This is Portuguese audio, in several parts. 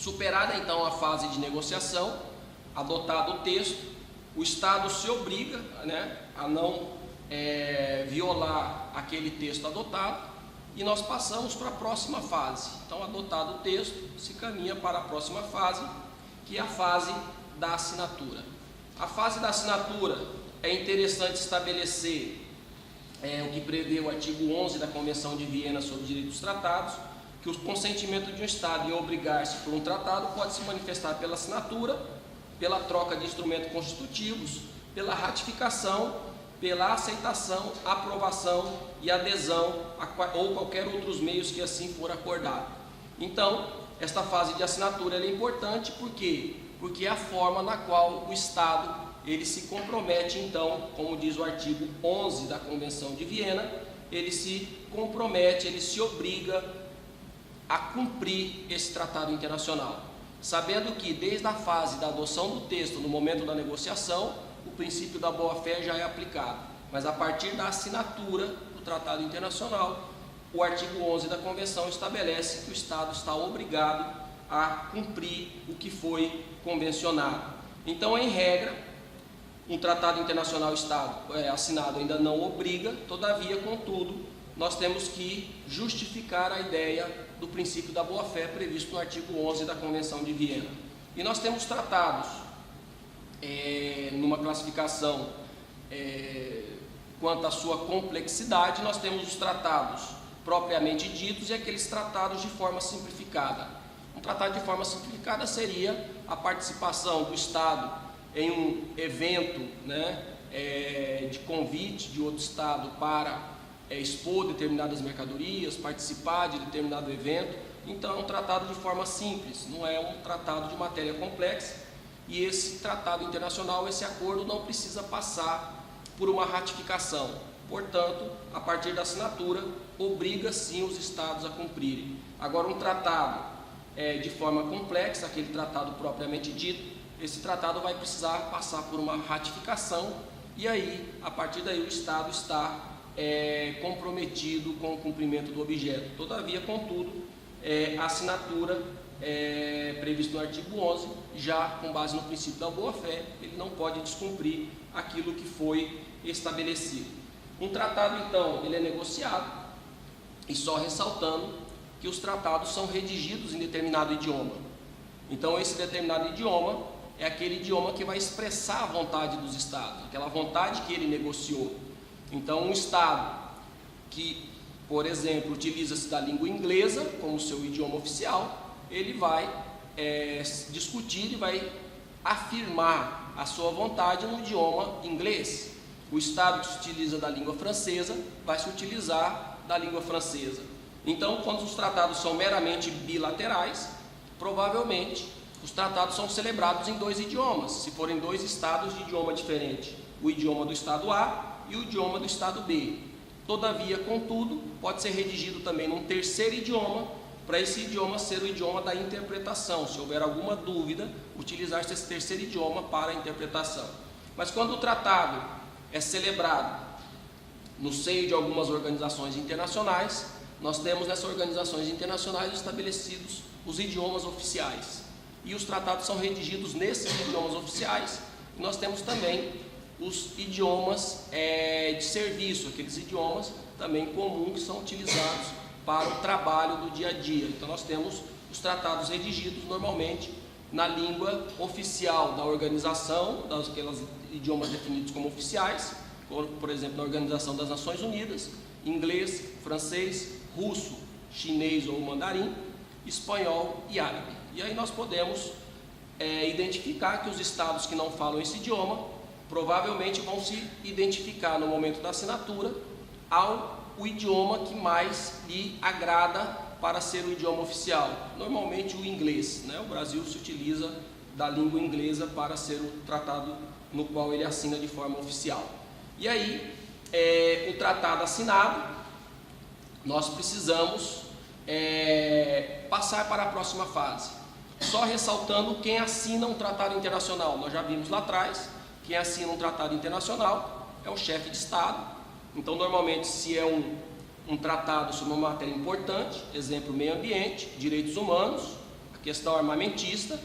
Superada então a fase de negociação, adotado o texto, o Estado se obriga, né, a não violar aquele texto adotado, e nós passamos para a próxima fase. Então, adotado o texto, se caminha para a próxima fase, que é a fase da assinatura. A fase da assinatura é interessante estabelecer o que prevê o artigo 11 da Convenção de Viena sobre Direito dos Tratados, que o consentimento de um Estado em obrigar-se por um tratado pode se manifestar pela assinatura, pela troca de instrumentos constitutivos, pela ratificação, pela aceitação, aprovação e adesão ou qualquer outros meios que assim for acordado. Então, esta fase de assinatura é importante porque é a forma na qual o Estado ele se compromete, então, como diz o artigo 11 da Convenção de Viena, ele se compromete, ele se obriga a cumprir esse tratado internacional, sabendo que desde a fase da adoção do texto, no momento da negociação, o princípio da boa-fé já é aplicado, mas a partir da assinatura do tratado internacional, o artigo 11 da Convenção estabelece que o Estado está obrigado a cumprir o que foi convencionado. Então, em regra, um tratado internacional assinado ainda não obriga, todavia, contudo, nós temos que justificar a ideia do princípio da boa-fé previsto no artigo 11 da Convenção de Viena. E nós temos tratados numa classificação quanto à sua complexidade. Nós temos os tratados propriamente ditos e aqueles tratados de forma simplificada. Um tratado de forma simplificada seria a participação do Estado em um evento, né, de convite de outro Estado para expor determinadas mercadorias, participar de determinado evento. Então, é um tratado de forma simples, não é um tratado de matéria complexa. E esse tratado internacional, esse acordo, não precisa passar por uma ratificação. Portanto, a partir da assinatura, obriga sim os Estados a cumprirem. Agora, um tratado de forma complexa, aquele tratado propriamente dito, esse tratado vai precisar passar por uma ratificação, e aí, a partir daí, o Estado está comprometido com o cumprimento do objeto. Todavia, contudo, a assinatura previsto no artigo 11, já com base no princípio da boa-fé, ele não pode descumprir aquilo que foi estabelecido. Um tratado, então, ele é negociado, e só ressaltando que os tratados são redigidos em determinado idioma. Então, esse determinado idioma é aquele idioma que vai expressar a vontade dos Estados, aquela vontade que ele negociou. Então, um Estado que, por exemplo, utiliza-se da língua inglesa como seu idioma oficial, ele vai discutir e vai afirmar a sua vontade no idioma inglês. O Estado que se utiliza da língua francesa vai se utilizar da língua francesa. Então, quando os tratados são meramente bilaterais, provavelmente os tratados são celebrados em dois idiomas, se forem dois estados de idioma diferente, o idioma do Estado A e o idioma do Estado B. Todavia, contudo, pode ser redigido também num terceiro idioma, para esse idioma ser o idioma da interpretação. Se houver alguma dúvida, utilizar-se esse terceiro idioma para a interpretação. Mas quando o tratado é celebrado no seio de algumas organizações internacionais, nós temos nessas organizações internacionais estabelecidos os idiomas oficiais. E os tratados são redigidos nesses idiomas oficiais. E nós temos também os idiomas de serviço, aqueles idiomas também comuns que são utilizados para o trabalho do dia a dia. Então, nós temos os tratados redigidos normalmente na língua oficial da organização, daqueles idiomas definidos como oficiais, como, por exemplo, na Organização das Nações Unidas, inglês, francês, russo, chinês ou mandarim, espanhol e árabe. E aí nós podemos identificar que os estados que não falam esse idioma provavelmente vão se identificar no momento da assinatura ao idioma que mais lhe agrada para ser o idioma oficial, normalmente o inglês, né? O Brasil se utiliza da língua inglesa para ser o tratado no qual ele assina de forma oficial. E aí, o tratado assinado, nós precisamos passar para a próxima fase. Só ressaltando quem assina um tratado internacional. Nós já vimos lá atrás, quem assina um tratado internacional é o chefe de Estado. Então, normalmente, se é um tratado sobre uma matéria importante, exemplo, meio ambiente, direitos humanos, questão armamentista,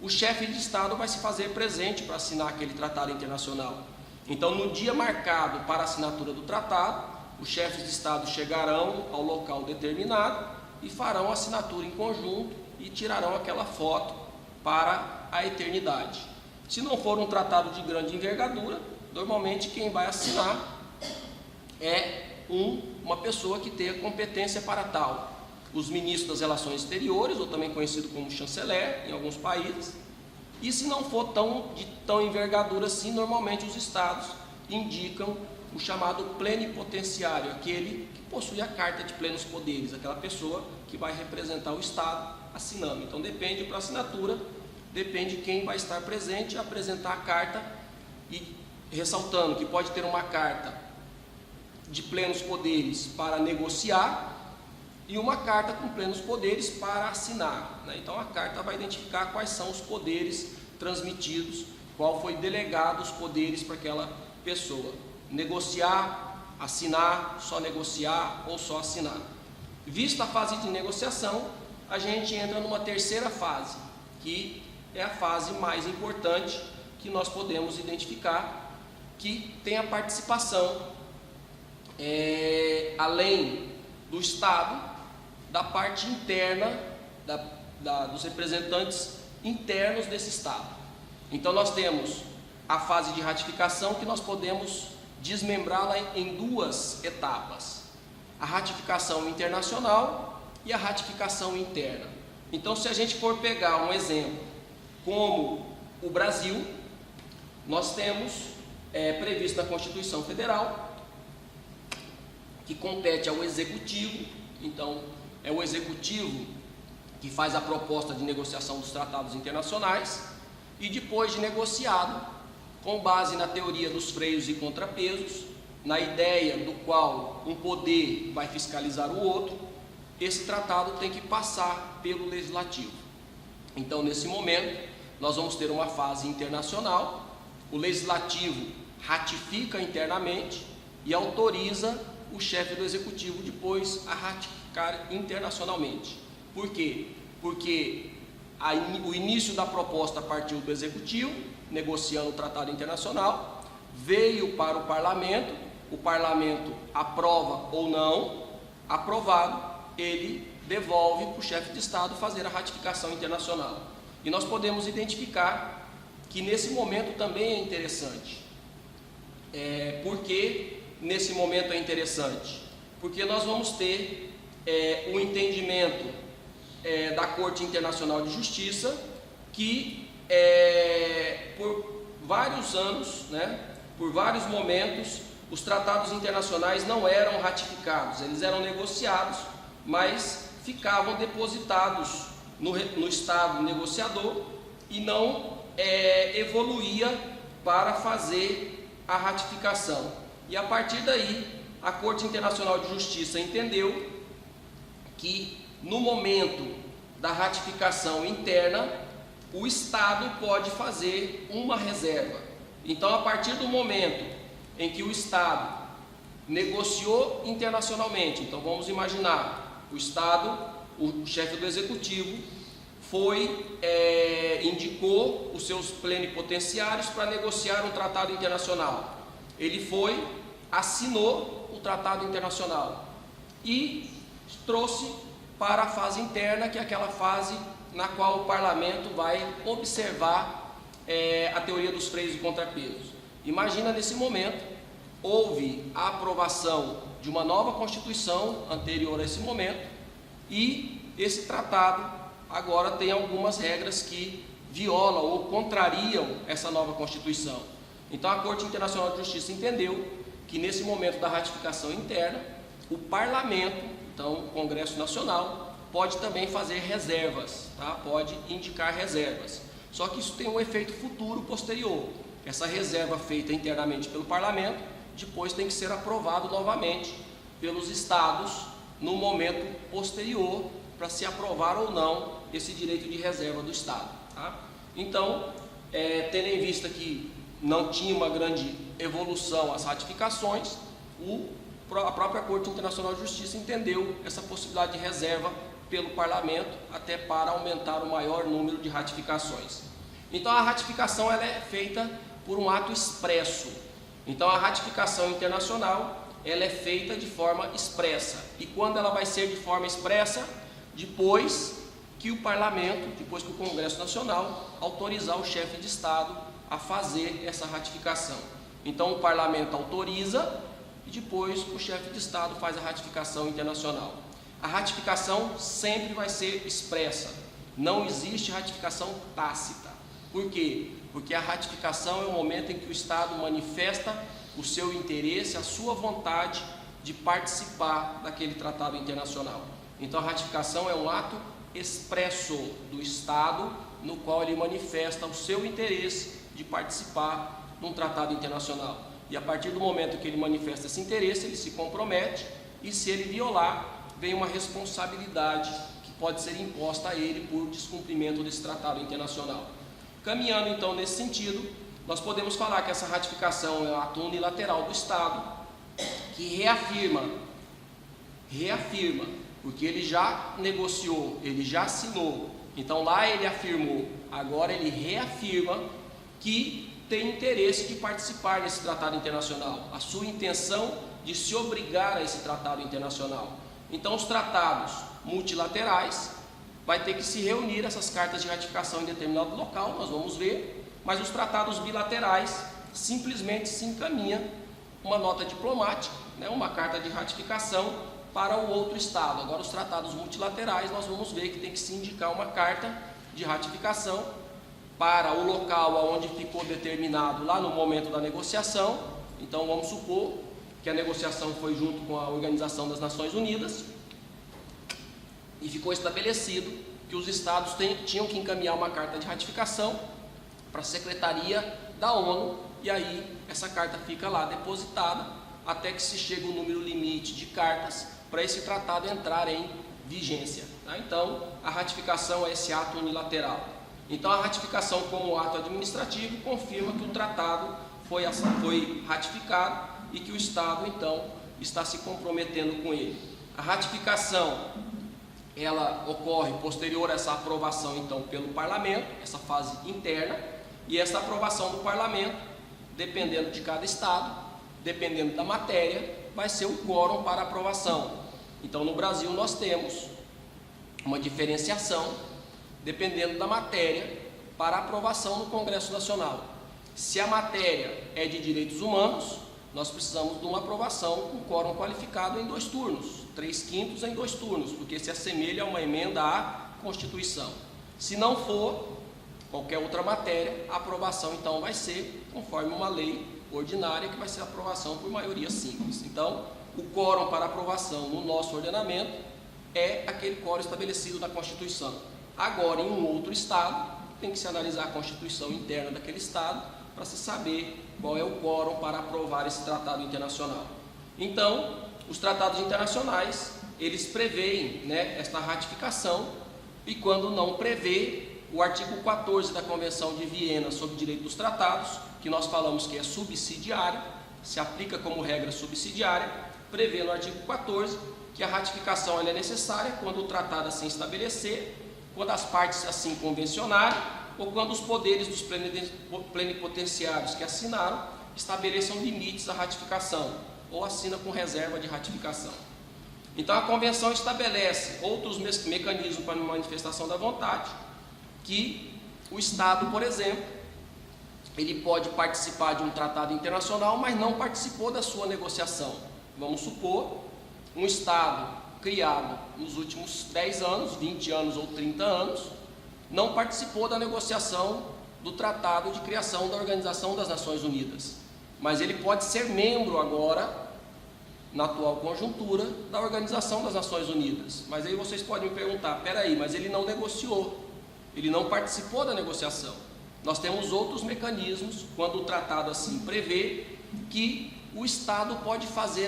o chefe de Estado vai se fazer presente para assinar aquele tratado internacional. Então, no dia marcado para a assinatura do tratado, os chefes de Estado chegarão ao local determinado e farão a assinatura em conjunto e tirarão aquela foto para a eternidade. Se não for um tratado de grande envergadura, normalmente quem vai assinar é uma pessoa que tenha competência para tal. Os ministros das Relações Exteriores, ou também conhecido como chanceler em alguns países. E se não for de tão envergadura assim, normalmente os estados indicam o chamado plenipotenciário, aquele que possui a carta de plenos poderes, aquela pessoa que vai representar o estado assinando. Então depende para a assinatura, depende quem vai estar presente e apresentar a carta, e ressaltando que pode ter uma carta de plenos poderes para negociar e uma carta com plenos poderes para assinar, né? Então a carta vai identificar quais são os poderes transmitidos, qual foi delegado os poderes para aquela pessoa: negociar, assinar, só negociar ou só assinar. Vista a fase de negociação, a gente entra numa terceira fase, que é a fase mais importante que nós podemos identificar, que tem a participação, além do Estado, da parte interna, dos representantes internos desse Estado. Então nós temos a fase de ratificação, que nós podemos desmembrá-la em duas etapas: a ratificação internacional e a ratificação interna. Então, se a gente for pegar um exemplo como o Brasil, nós temos previsto na Constituição Federal que compete ao Executivo. Então, é o Executivo que faz a proposta de negociação dos tratados internacionais e, depois de negociado, com base na teoria dos freios e contrapesos, na ideia do qual um poder vai fiscalizar o outro, esse tratado tem que passar pelo Legislativo. Então, nesse momento, nós vamos ter uma fase internacional, o Legislativo ratifica internamente e autoriza o chefe do Executivo depois a ratificar internacionalmente. Por quê? Porque o início da proposta partiu do Executivo, negociando o tratado internacional, veio para o Parlamento aprova ou não, aprovado, ele devolve para o chefe de Estado fazer a ratificação internacional. E nós podemos identificar que nesse momento também é interessante. Por que nesse momento é interessante? Porque nós vamos ter o entendimento da Corte Internacional de Justiça que por vários anos, por vários momentos, os tratados internacionais não eram ratificados, eles eram negociados, mas ficavam depositados no Estado negociador e não evoluía para fazer a ratificação. E a partir daí, a Corte Internacional de Justiça entendeu que no momento da ratificação interna, o Estado pode fazer uma reserva. Então, a partir do momento em que o Estado negociou internacionalmente, então vamos imaginar, o Estado, o chefe do Executivo, indicou os seus plenipotenciários para negociar um tratado internacional. Ele assinou o tratado internacional e trouxe para a fase interna, que é aquela fase na qual o parlamento vai observar a teoria dos freios e contrapesos. Imagina, nesse momento, houve a aprovação de uma nova Constituição anterior a esse momento, e esse tratado agora tem algumas regras que violam ou contrariam essa nova Constituição. Então a Corte Internacional de Justiça entendeu que nesse momento da ratificação interna, o parlamento, então o Congresso Nacional, pode também fazer reservas, pode indicar reservas. Só que isso tem um efeito futuro posterior. Essa reserva feita internamente pelo parlamento, depois tem que ser aprovado novamente pelos estados no momento posterior, para se aprovar ou não esse direito de reserva do Estado. Então, tendo em vista que não tinha uma grande evolução as ratificações, a própria Corte Internacional de Justiça entendeu essa possibilidade de reserva pelo parlamento, até para aumentar o maior número de ratificações. Então a ratificação ela é feita por um ato expresso. Então a ratificação internacional ela é feita de forma expressa. E quando ela vai ser de forma expressa? Depois que o parlamento, depois que o Congresso Nacional autorizar o chefe de Estado a fazer essa ratificação. Então o parlamento autoriza e depois o chefe de Estado faz a ratificação internacional. A ratificação sempre vai ser expressa, não existe ratificação tácita. Por quê? Porque a ratificação é o momento em que o Estado manifesta o seu interesse, a sua vontade de participar daquele tratado internacional. Então a ratificação é um ato expresso do Estado, no qual ele manifesta o seu interesse de participar de um tratado internacional. E a partir do momento que ele manifesta esse interesse, ele se compromete, e se ele violar, vem uma responsabilidade que pode ser imposta a ele por descumprimento desse tratado internacional. Caminhando então nesse sentido, nós podemos falar que essa ratificação é um ato unilateral do Estado, que reafirma, porque ele já negociou, ele já assinou, então lá ele afirmou, agora ele reafirma que tem interesse de participar desse tratado internacional, a sua intenção de se obrigar a esse tratado internacional. Então os tratados multilaterais vai ter que se reunir essas cartas de ratificação em determinado local, nós vamos ver, mas os tratados bilaterais simplesmente se encaminha uma nota diplomática, uma carta de ratificação para o outro Estado. Agora os tratados multilaterais nós vamos ver que tem que se indicar uma carta de ratificação para o local onde ficou determinado lá no momento da negociação. Então vamos supor que a negociação foi junto com a Organização das Nações Unidas e ficou estabelecido que os Estados tinham que encaminhar uma carta de ratificação para a Secretaria da ONU, e aí essa carta fica lá depositada até que se chegue o número limite de cartas para esse tratado entrar em vigência. Então a ratificação é esse ato unilateral. Então a ratificação como ato administrativo confirma que o tratado foi ratificado e que o Estado então está se comprometendo com ele. A ratificação ela ocorre posterior a essa aprovação então pelo parlamento, essa fase interna, e essa aprovação do parlamento, dependendo de cada estado, dependendo da matéria, vai ser o quórum para aprovação. Então no Brasil nós temos uma diferenciação dependendo da matéria para aprovação no Congresso Nacional. Se a matéria é de direitos humanos, nós precisamos de uma aprovação com quórum qualificado em 2 turnos, 3/5 em 2 turnos, porque se assemelha a uma emenda à Constituição. Se não for qualquer outra matéria, a aprovação então vai ser conforme uma lei ordinária, que vai ser a aprovação por maioria simples. Então, o quórum para aprovação no nosso ordenamento é aquele quórum estabelecido na Constituição. Agora, em um outro estado, tem que se analisar a Constituição interna daquele estado para se saber qual é o quórum para aprovar esse tratado internacional. Então, os tratados internacionais, eles preveem esta ratificação, e quando não prevê, o artigo 14 da Convenção de Viena sobre o Direito dos Tratados, que nós falamos que é subsidiária, se aplica como regra subsidiária, prevê no artigo 14 que a ratificação é necessária quando o tratado assim estabelecer, quando as partes assim convencionarem, ou quando os poderes dos plenipotenciários que assinaram estabeleçam limites à ratificação, ou assina com reserva de ratificação. Então a Convenção estabelece outros mecanismos para a manifestação da vontade, que o Estado, por exemplo, ele pode participar de um tratado internacional, mas não participou da sua negociação. Vamos supor um Estado criado nos últimos 10 anos, 20 anos ou 30 anos, não participou da negociação do Tratado de Criação da Organização das Nações Unidas, mas ele pode ser membro agora, na atual conjuntura, da Organização das Nações Unidas. Mas aí vocês podem me perguntar, peraí, mas ele não negociou, ele não participou da negociação. Nós temos outros mecanismos, quando o tratado assim prevê, que o Estado pode fazer